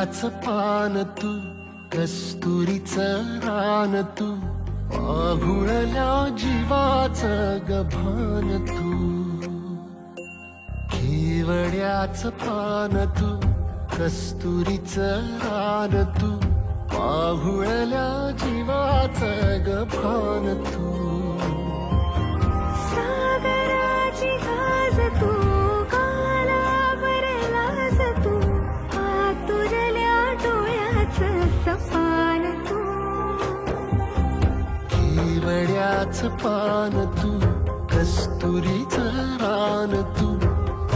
केवड्याच पान तू, कस्तुरीचं रान तू, आभुळल्या जीवाचं गभान तू. केवड्याच पान तू, कस्तुरीचं रान तू, आभुळल्या जीवाचं गभान तू. सागराची गाज तू, कालावरलास तू, आतुरल्या डोळ्याचं सपान तू. केवड्याच पान तू, कस्तुरीचं रान तू,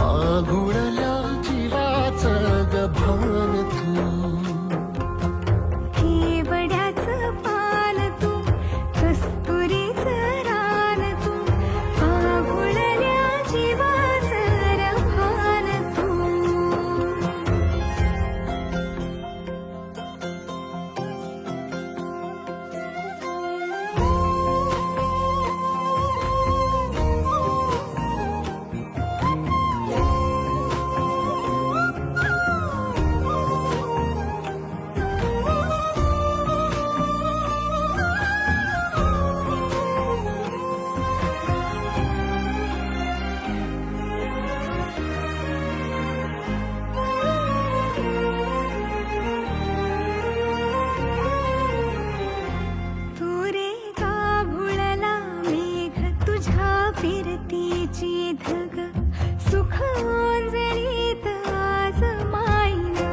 आघुळल्या जीवाचं गभान तू. केवड्याचं पान तू, कस्तुरीचं रान तू, आभुळल्या जीवाचं रभान तू. फिरतीची धग सुख ओंजळीत आज मायना,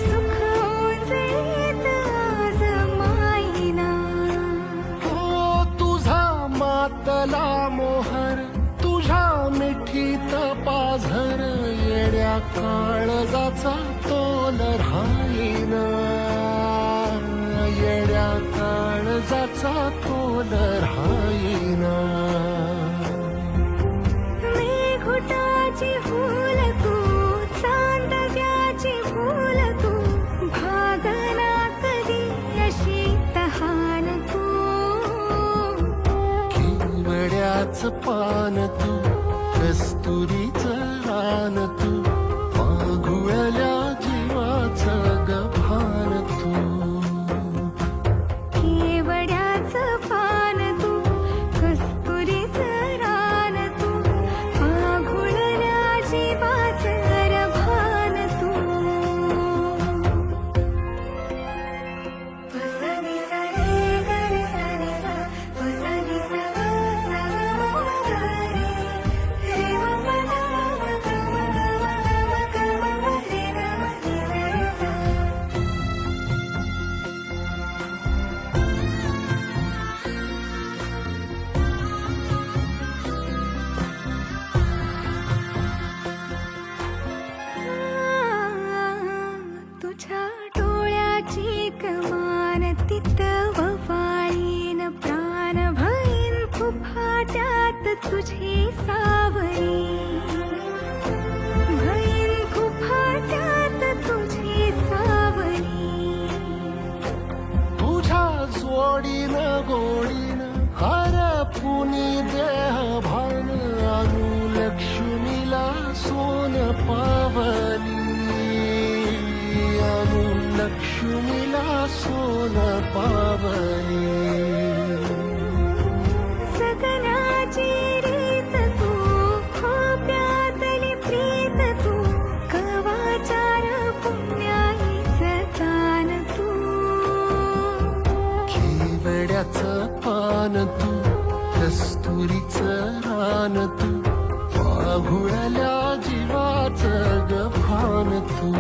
सुख ओंजळीत आज मायना. ओ तुझा मातला मोहर, तुझ्या मिठीत पाझर, येड्या काळजाचा तोल राहीना, येड्या काळजाचा तोल राहीना. मेघुटाची फूल तू, चांदव्याची फूल तू, भागना कधी अशी तहान तू. केवड्याच पान तू, कस्तुरीचं रान तू, आघुळल्या जीवाचं गभान तू. केवड्याचं पान तू, कस्तुरीचं रान तू, आघुळल्या जीवाचं रभान तू. सा नि सा रे ग रे सा नि सा, सा नि सा ग सा ग म ग रे, रे म ग म ग म ग म ग म रे ग म नि सा रे सा. तुझ्या डोळ्याची कमान तिथं ववाळीन, प्राण भईन फुफाट्यात तुझी सावली, भईन फुफाट्यात तुझी सावली. तुझ्या जोडीनं गोडीनं हरपुनी देह भान, अनुलक्ष्मीला सोन पावली, अनुलक्ष्मीला सोन पावली. सगनाची रीत तू, खोप्यातली प्रीत तू, कवाचार पुण्याईचं दान तू. केवड्याचं पान तू, कस्तुरीचं रान तू, आघुळल्या जीवाचं गभान तू.